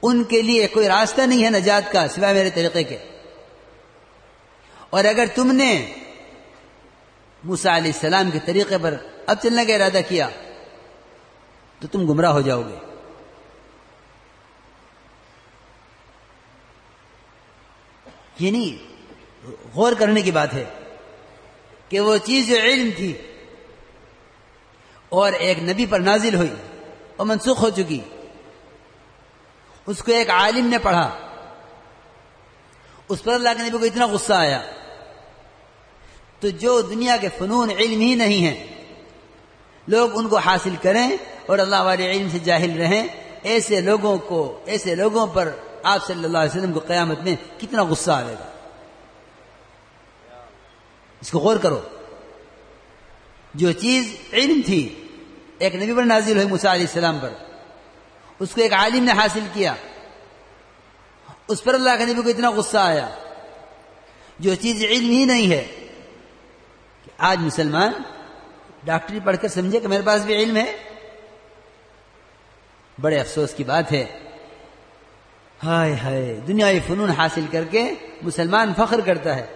ان کے لیے کوئی راستہ نہیں ہے نجات کا سوائے میرے طریقے کے. اور اگر تم نے موسیٰ علیہ السلام کے طریقے پر اب چلنے کا ارادہ کیا تو تم گمراہ ہو جاؤ گے. یہ نہیں، غور کرنے کی بات ہے کہ وہ چیز جو علم تھی اور ایک نبی پر نازل ہوئی اور منسوخ ہو چکی، اس کو ایک عالم نے پڑھا، اس پر اللہ کے نبی کو اتنا غصہ آیا. تو جو دنیا کے فنون علم ہی نہیں ہیں، لوگ ان کو حاصل کریں اور اللہ والے علم سے جاہل رہیں، ایسے لوگوں پر آپ صلی اللہ علیہ وسلم کو قیامت میں کتنا غصہ آئے گا. اس کو غور کرو. جو چیز علم تھی ایک نبی پر نازل ہوئی موسیٰ علیہ السلام پر، اس کو ایک عالم نے حاصل کیا، اس پر اللہ کے نبی کو اتنا غصہ آیا. جو چیز علم ہی نہیں ہے، آج مسلمان ڈاکٹری پڑھ کر سمجھے کہ میرے پاس بھی علم ہے. بڑے افسوس کی بات ہے. ہائے ہائے، دنیاوی فنون حاصل کر کے مسلمان فخر کرتا ہے،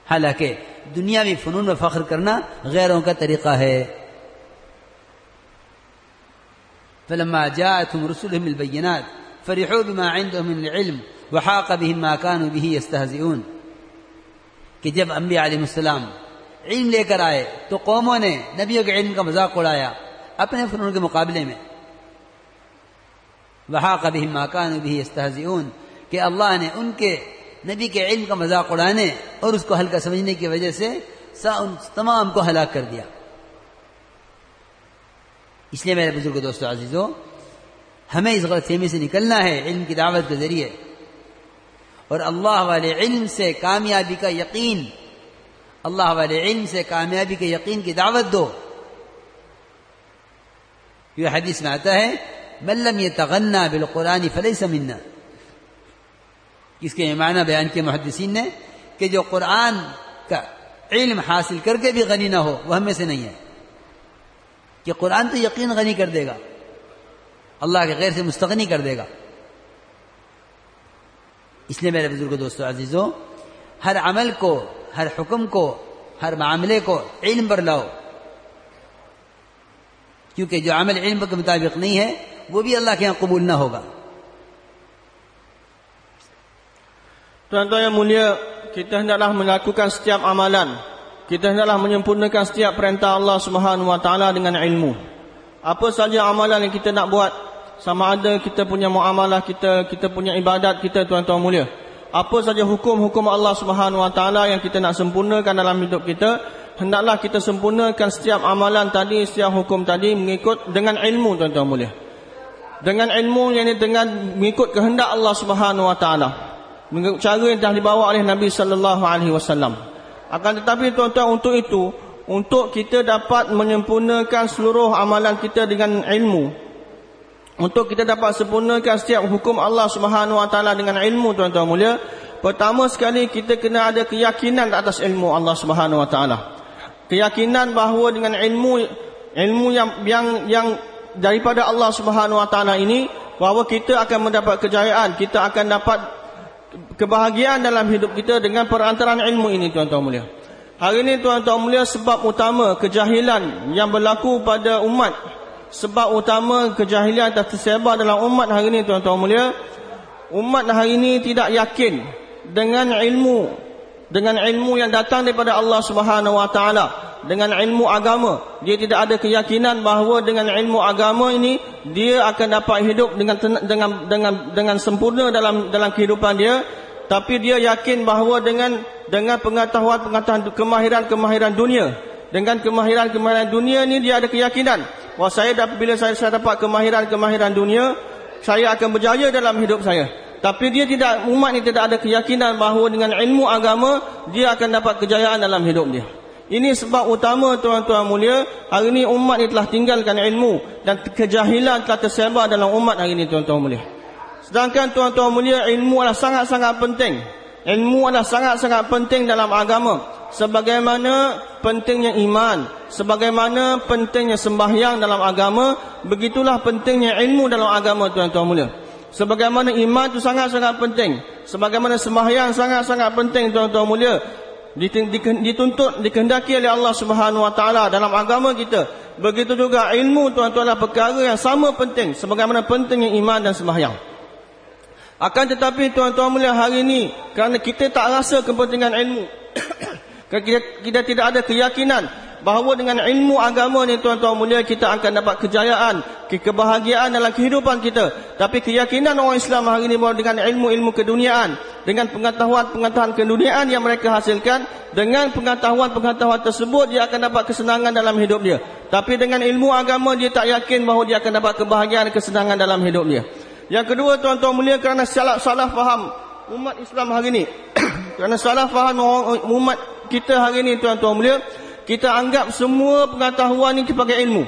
حالانکہ دنیاوی فنون میں فخر کرنا غیروں کا طریقہ ہے. فلما جاءتهم رسلهم بالبينات فرحوا بما عندهم من العلم وحاق بهم ما كانوا به يستهزئون. کہ جب انبیاء علیہ السلام علم لے کر آئے تو قوموں نے نبیوں کے علم کا مذاق اڑایا اپنے فنون کے مقابلے میں. وحاق بهم ما كانوا به يستهزئون، کہ اللہ نے ان کے نبی کے علم کا مذاق اڑانے اور اس کو ہلکا سمجھنے کی وجہ سے تمام کو ہلاک کر دیا. اس لیے میرے بزرگ دوستو عزیزو، ہمیں اس غلط فہمی سے نکلنا ہے علم کی دعوت کے ذریعے، اور اللہ والے علم سے کامیابی کا یقین، اللہ والے علم سے کامیابی کے یقین کی دعوت دو. یہ حدیث میں آتا ہے من لم يتغنى بالقرآن فليس منا. اس کے معنی بیان کے محدثین نے کہ جو قرآن کا علم حاصل کر کے بھی غنی نہ ہو وہ ہم میں سے نہیں ہے. کہ قرآن تو یقین غنی کر دے گا، اللہ کے غیر سے مستغنی کر دے گا. اس لیے میرے بزرگ دوستو عزیزو، ہر عمل کو، ہر حکم کو، ہر معاملے کو علم پر لاؤ، کیونکہ جو عمل علم کے مطابق نہیں ہے وہ بھی اللہ کے یہاں قبول نہ ہوگا. Tuan-tuan yang mulia, kita hendaklah melakukan setiap amalan, kita hendaklah menyempurnakan setiap perintah Allah Subhanahu Wa Taala dengan ilmu. Apa saja amalan yang kita nak buat, sama ada kita punya muamalah kita punya ibadat kita, tuan-tuan mulia, apa saja hukum-hukum Allah Subhanahu Wa Taala yang kita nak sempurnakan dalam hidup kita, hendaklah kita sempurnakan setiap amalan tadi, setiap hukum tadi mengikut dengan ilmu, tuan-tuan mulia. Dengan ilmu, yang ini dengan mengikut kehendak Allah Subhanahu Wa Taala, mengikut cara yang telah dibawa oleh Nabi sallallahu alaihi wasallam. Akan tetapi tuan-tuan, untuk itu, untuk kita dapat menyempurnakan seluruh amalan kita dengan ilmu, untuk kita dapat sempurnakan setiap hukum Allah Subhanahu Wa Taala dengan ilmu, tuan-tuan mulia, pertama sekali kita kena ada keyakinan atas ilmu Allah Subhanahu Wa Taala. Keyakinan bahawa dengan ilmu yang daripada Allah Subhanahu Wa Taala ini, bahawa kita akan mendapat kejayaan, kita akan dapat kebahagiaan dalam hidup kita dengan perantaraan ilmu ini, tuan-tuan mulia. Hari ini, tuan-tuan mulia, sebab utama kejahilan yang berlaku pada umat, sebab utama kejahilan yang tersebar dalam umat hari ini, tuan-tuan mulia, umat hari ini tidak yakin dengan ilmu yang datang daripada Allah Subhanahu Wa Taala, dengan ilmu agama. Dia tidak ada keyakinan bahawa dengan ilmu agama ini dia akan dapat hidup dengan sempurna dalam kehidupan dia. Tapi dia yakin bahawa dengan pengetahuan kemahiran dunia, dengan kemahiran dunia ni dia ada keyakinan bahawa bila saya dapat kemahiran dunia, saya akan berjaya dalam hidup saya. Tapi umat ni tidak ada keyakinan bahawa dengan ilmu agama dia akan dapat kejayaan dalam hidup dia. Ini sebab utama, tuan-tuan mulia, hari ini umat ni telah tinggalkan ilmu dan kejahilan telah tersebar dalam umat hari ini, tuan-tuan mulia. Sedangkan, tuan-tuan mulia, ilmu adalah sangat-sangat penting. Ilmu adalah sangat-sangat penting dalam agama. Sebagaimana pentingnya iman, sebagaimana pentingnya sembahyang dalam agama, begitulah pentingnya ilmu dalam agama, tuan-tuan mulia. Sebagaimana iman itu sangat-sangat penting. Sebagaimana sembahyang sangat-sangat penting, tuan-tuan mulia. Dituntut, dikehendaki oleh Allah Subhanahu Wa Taala dalam agama kita. Begitu juga ilmu, tuan-tuan, adalah perkara yang sama penting. Sebagaimana pentingnya iman dan sembahyang. Akan tetapi, tuan-tuan mulia, hari ini kerana kita tak rasa kepentingan ilmu, kita tidak ada keyakinan bahawa dengan ilmu agama ni, tuan-tuan mulia, kita akan dapat kejayaan, kebahagiaan dalam kehidupan kita. Tapi keyakinan orang Islam hari ini bahawa dengan ilmu-ilmu keduniaan, dengan pengetahuan-pengetahuan keduniaan yang mereka hasilkan, dengan pengetahuan-pengetahuan tersebut dia akan dapat kesenangan dalam hidup dia. Tapi dengan ilmu agama dia tak yakin bahawa dia akan dapat kebahagiaan dan kesenangan dalam hidup dia. Yang kedua, tuan-tuan mulia, kerana salah faham umat Islam hari ini kerana salah faham umat kita hari ini, tuan-tuan mulia, kita anggap semua pengetahuan ini sebagai ilmu.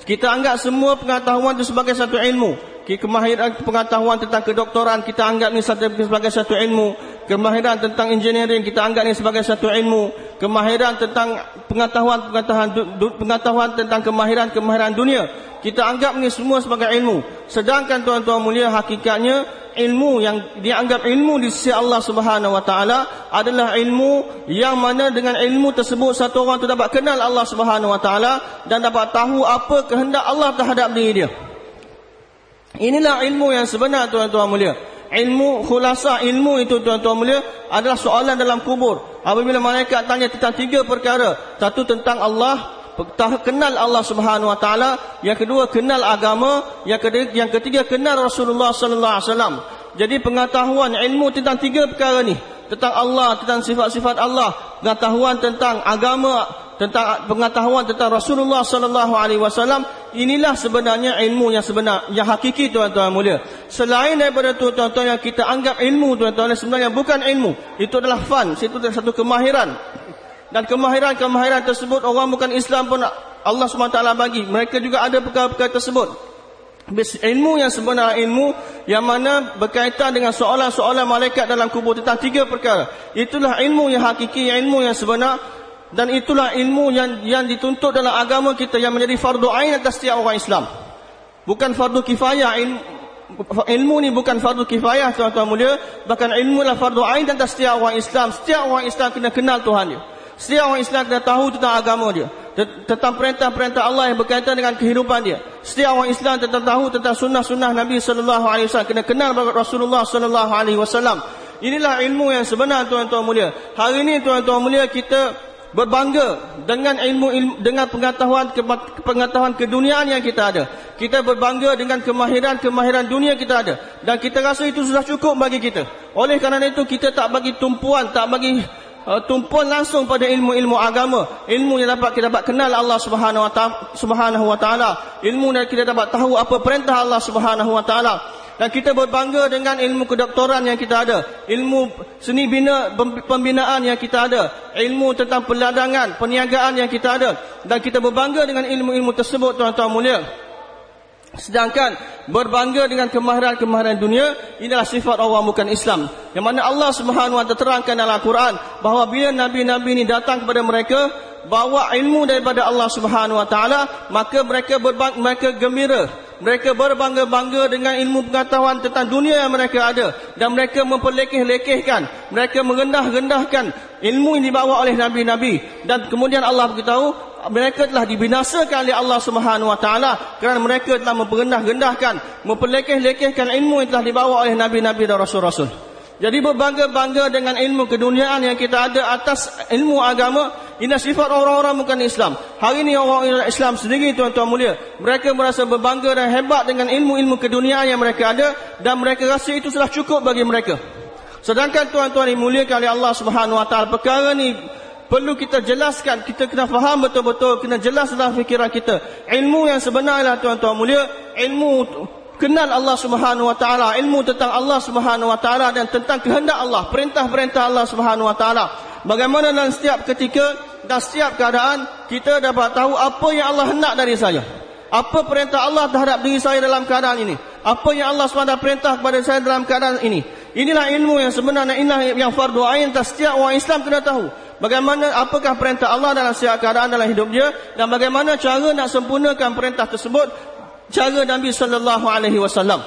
Kita anggap semua pengetahuan itu sebagai satu ilmu. Kemahiran pengetahuan tentang kedoktoran kita anggap ini sebagai satu ilmu. Kemahiran tentang engineering kita anggap ini sebagai satu ilmu. Kemahiran tentang pengetahuan tentang kemahiran dunia kita anggap ini semua sebagai ilmu. Sedangkan, tuan-tuan mulia, hakikatnya ilmu yang dianggap ilmu di sisi Allah Subhanahu Wa Taala adalah ilmu yang mana dengan ilmu tersebut satu orang itu dapat kenal Allah Subhanahu Wa Taala dan dapat tahu apa kehendak Allah terhadap diri dia. Inilah ilmu yang sebenar, tuan-tuan mulia. Ilmu, khulasa ilmu itu, tuan-tuan mulia, adalah soalan dalam kubur. Apabila malaikat tanya tentang 3 perkara. Satu, tentang Allah, kenal Allah Subhanahu Wa Taala. Yang kedua, kenal agama. Yang ketiga, kenal Rasulullah Sallallahu Alaihi Wasallam. Jadi pengetahuan ilmu tentang 3 perkara ni, tentang Allah, tentang sifat-sifat Allah, pengetahuan tentang agama, tentang pengetahuan tentang Rasulullah Sallallahu Alaihi Wasallam, inilah sebenarnya ilmu yang sebenar, yang hakiki, tuan-tuan mulia. Selain daripada itu, tuan-tuan, yang kita anggap ilmu, tuan-tuan, sebenarnya bukan ilmu. Itu adalah fan, itu adalah satu kemahiran. Dan kemahiran tersebut orang bukan Islam pun Allah SWT bagi. Mereka juga ada perkara-perkara tersebut. Ilmu yang sebenar, ilmu yang mana berkaitan dengan soalan-soalan malaikat dalam kubur tentang 3 perkara. Itulah ilmu yang hakiki, ilmu yang sebenar. Dan itulah ilmu yang dituntut dalam agama kita, yang menjadi fardu ain atas setiap orang Islam. Bukan fardu kifayah. Ilmu ni bukan fardu kifayah, tuan-tuan mulia. Bahkan ilmu adalah fardu ain atas setiap orang Islam. Setiap orang Islam kena kenal Tuhan dia. Setiap orang Islam kena tahu tentang agama dia, tentang perintah-perintah Allah yang berkaitan dengan kehidupan dia. Setiap orang Islam tentang tahu tentang sunnah-sunnah Nabi Sallallahu Alaihi Wasallam, kena kenal Rasulullah Sallallahu Alaihi Wasallam. Inilah ilmu yang sebenar, tuan-tuan mulia. Hari ini, tuan-tuan mulia, kita berbangga dengan ilmu dengan pengetahuan keduniaan yang kita ada. Kita berbangga dengan kemahiran dunia kita ada, dan kita rasa itu sudah cukup bagi kita. Oleh kerana itu, kita tak bagi tumpuan langsung pada ilmu-ilmu agama, ilmu yang kita dapat kenal Allah Subhanahu Wa Taala, ilmu yang kita dapat tahu apa perintah Allah Subhanahu Wa Taala. Dan kita berbangga dengan ilmu kedoktoran yang kita ada, ilmu seni pembinaan yang kita ada, ilmu tentang peladangan, perniagaan yang kita ada, dan kita berbangga dengan ilmu-ilmu tersebut, tuan-tuan mulia. Sedangkan berbangga dengan kemahiran dunia, inilah sifat orang bukan Islam, yang mana Allah Subhanahu Wa Taala terangkan dalam Al-Quran bahawa bila nabi-nabi ini datang kepada mereka bawa ilmu daripada Allah Subhanahu Wa Taala, maka mereka gembira, mereka berbangga-bangga dengan ilmu pengetahuan tentang dunia yang mereka ada, dan mereka memperlekeh-lekehkan, mereka merendah-rendahkan ilmu yang dibawa oleh nabi-nabi. Dan kemudian Allah beritahu mereka telah dibinasakan oleh Allah Subhanahu Wa Taala kerana mereka telah memperendah-rendahkan, memperlekeh-lekehkan ilmu yang telah dibawa oleh nabi-nabi dan rasul-rasul. Jadi berbangga-bangga dengan ilmu keduniaan yang kita ada atas ilmu agama, ini sifat orang-orang bukan Islam. Hari ini orang Islam sendiri, tuan-tuan mulia, mereka merasa berbangga dan hebat dengan ilmu-ilmu keduniaan yang mereka ada, dan mereka rasa itu sudah cukup bagi mereka. Sedangkan, tuan-tuan dimuliakan oleh Allah Subhanahu Wa Taala, perkara ni perlu kita jelaskan, kita kena faham betul-betul, kena jelas dalam fikiran kita. Ilmu yang sebenarnya, tuan-tuan mulia, ilmu kenal Allah Subhanahu Wa Taala, ilmu tentang Allah Subhanahu Wa Taala dan tentang kehendak Allah, perintah-perintah Allah Subhanahu Wa Taala. Bagaimana dalam setiap ketika dan setiap keadaan kita dapat tahu apa yang Allah hendak dari saya, apa perintah Allah terhadap diri saya dalam keadaan ini, apa yang Allah SWT perintah kepada saya dalam keadaan ini. Inilah ilmu yang sebenarnya, inilah yang fardu ain atas setiap orang Islam kena tahu. Bagaimana, apakah perintah Allah dalam setiap keadaan dalam hidup dia, dan bagaimana cara nak sempurnakan perintah tersebut, cara Nabi Sallallahu Alaihi Wasallam.